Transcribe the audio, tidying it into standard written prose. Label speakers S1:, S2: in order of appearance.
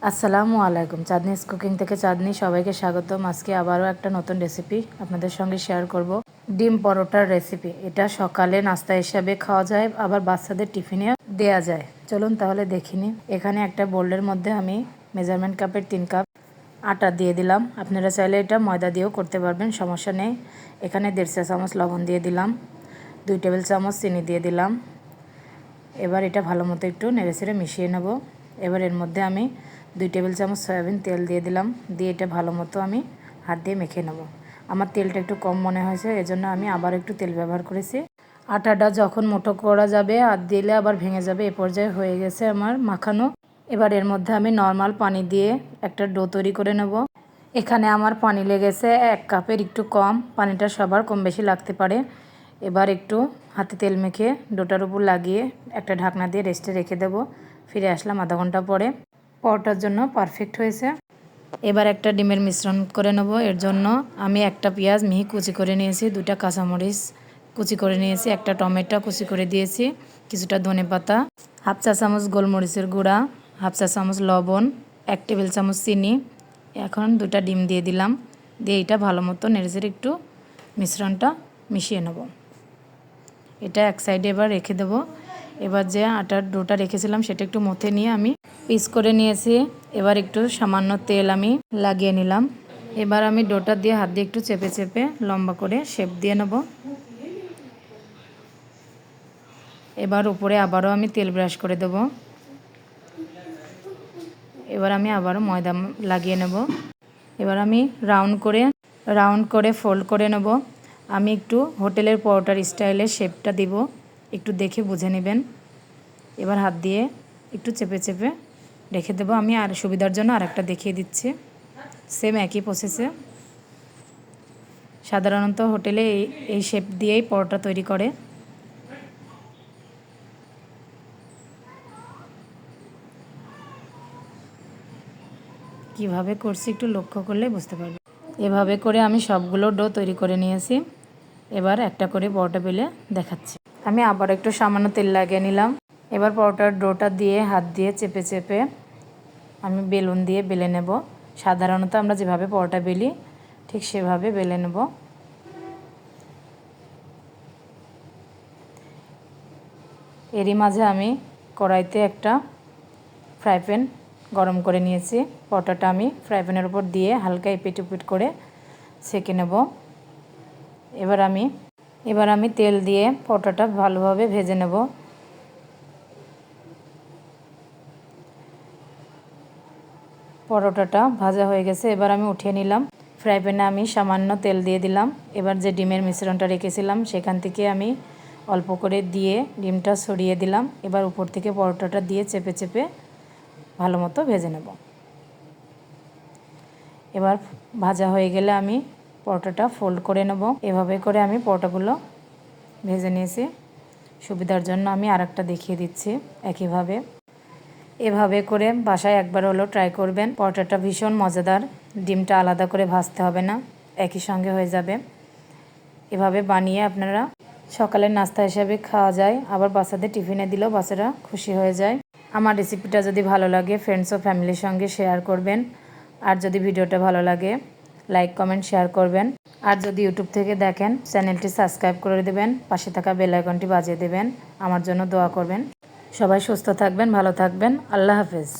S1: আসসালামু আলাইকুম। চাঁদনিস কুকিং থেকে চাঁদনি, সবাইকে স্বাগতম। আজকে আবারও একটা নতুন রেসিপি আপনাদের সঙ্গে শেয়ার করব। ডিম পরোটার রেসিপি। এটা সকালে নাস্তা হিসাবে খাওয়া যায়, আবার বাচ্চাদের টিফিনে দেয়া যায়। চলুন তাহলে দেখিনি। এখানে একটা বোলের মধ্যে আমি মেজারমেন্ট কাপের 3 কাপ আটা দিয়ে দিলাম। আপনারা চাইলে এটা ময়দা দিয়েও করতে পারবেন, সমস্যা নেই। এখানে 1.5 চা চামচ লবণ দিয়ে দিলাম, 2 টেবিল চামচ চিনি দিয়ে দিলাম। এবার এটা ভালো মতো একটু নেড়েচেড়ে মিশিয়ে নেব। এবার এর মধ্যে আমি 2 টেবিল চামচ সয়াবিন তেল দিয়ে দিলাম। দিয়ে এটা ভালো মতো আমি হাত দিয়ে মেখে নেব। আমার তেলটা একটু কম মনে হয়েছে, এজন্য আমি আবার একটু তেল ব্যবহার করেছি। আটাটা যখন মুঠো করা যাবে আর দিলে আবার ভেঙে যাবে, এ পর্যায়ে হয়ে গেছে আমার মাখানো। এবার এর মধ্যে আমি নর্মাল পানি দিয়ে একটা ডো তৈরি করে নেব। এখানে আমার পানি লেগেছে 1 কাপের একটু কম। পানিটা সবার কম বেশি লাগতে পারে। এবার একটু হাতে তেল মেখে ডোটার উপর লাগিয়ে একটা ঢাকনা দিয়ে রেস্টে রেখে দেব। ফিরে আসলাম আধা ঘন্টা পরে। পরোটার জন্য পারফেক্ট হয়েছে। এবার একটা ডিমের মিশ্রণ করে নেব। এর জন্য আমি একটা পেঁয়াজ মিহি কুচি করে নিয়েছি, 2টা কাঁচামরিচ কুচি করে নিয়েছি, একটা টমেটো কুচি করে দিয়েছি, কিছুটা ধনেপাতা, হাফ চা চামচ গোলমরিচের গুঁড়া, হাফ চা চামচ লবণ, 1 টেবিল চামচ চিনি। এখন 2টা ডিম দিয়ে দিলাম। দিয়ে এটা ভালো মতো নেড়েচেড়ে একটু মিশ্রণটা মিশিয়ে নেব। এটা এক সাইডে এবার রেখে দেব। এবার যে আটার ডোটা রেখেছিলাম সেটা একটু মথে নিয়ে আমি পিস করে নিয়েছি। এবার একটু সামান্য তেল আমি লাগিয়ে নিলাম। এবার আমি ডোটা দিয়ে হাত দিয়ে একটু চেপে চেপে লম্বা করে শেপ দিয়ে নেব। এবার উপরে আবারও আমি তেল ব্রাশ করে দেব। এবার আমি আবারও ময়দা লাগিয়ে নেব। এবার আমি রাউন্ড করে ফোল্ড করে নেব। আমি একটু হোটেলের পরোটার স্টাইলে শেপটা দিব, একটু দেখে বুঝে নেবেন। এবার হাত দিয়ে একটু চেপে চেপে রেখে দেবো। আমি আর সুবিধার জন্য আরেকটা দেখিয়ে দিচ্ছি, সেম একই প্রসেসে। সাধারণত হোটেলে এই শেপ দিয়েই পরোটা তৈরি করে। কিভাবে করছি একটু লক্ষ্য করলে বুঝতে পারবে। এভাবে করে আমি সবগুলো ডো তৈরি করে নিয়েছি। এবার একটা করে পরোটা বেলে দেখাচ্ছি। আমি আবার একটু সামান্য তেল লাগিয়ে নিলাম। এবার পরোটার ডোটা দিয়ে হাত দিয়ে চেপে চেপে আমি বেলুন দিয়ে বেলে নেব। সাধারণত আমরা যেভাবে পরোটা বেলি ঠিক সেভাবে বেলে নেব। এরই মাঝে আমি কড়াইতে একটা ফ্রাই প্যান গরম করে নিয়েছি। পরোটাটা আমি ফ্রাই প্যানের উপর দিয়ে হালকা এপিট ওপিট করে সেঁকে নেব। এবার আমি তেল দিয়ে পরোটাটা ভালোভাবে ভেজে নেব। পরোটাটা ভাজা হয়ে গেছে, এবার আমি উঠিয়ে নিলাম। ফ্রাই প্যানে আমি সামান্য তেল দিয়ে দিলাম। এবার যে ডিমের মিশ্রণটা রেখেছিলাম সেখান থেকে আমি অল্প করে দিয়ে ডিমটা ছড়িয়ে দিলাম। এবার উপর থেকে পরোটাটা দিয়ে চেপে চেপে ভালো মতো ভেজে নেব। এবার ভাজা হয়ে গেলে আমি পরোটাটা ফোল্ড করে নেব। এভাবে করে আমি পরোটাগুলো ভেজে নিয়েছি। সুবিধার জন্য আমি আরেকটা দেখিয়ে দিচ্ছি একইভাবে। এভাবে করে বাসায় একবার হলেও ট্রাই করবেন। পরোটাটা ভীষণ মজাদার। ডিমটা আলাদা করে ভাজতে হবে না, একই সঙ্গে হয়ে যাবে। এভাবে বানিয়ে আপনারা সকালের নাস্তা হিসেবে খাওয়া যায়, আবার বাচ্চাদের টিফিনে দিলেও বাচ্চারা খুশি হয়ে যায়। আমার রেসিপিটা যদি ভালো লাগে ফ্রেন্ডস ও ফ্যামিলির সঙ্গে শেয়ার করবেন। আর যদি ভিডিওটা ভালো লাগে লাইক কমেন্ট শেয়ার করবেন। আর যদি ইউটিউব থেকে দেখেন চ্যানেলটি সাবস্ক্রাইব করে দেবেন, পাশে থাকা বেল আইকনটি বাজিয়ে দেবেন। আমার জন্য দোয়া করবেন। সবাই সুস্থ থাকবেন, ভালো থাকবেন। আল্লাহ হাফেজ।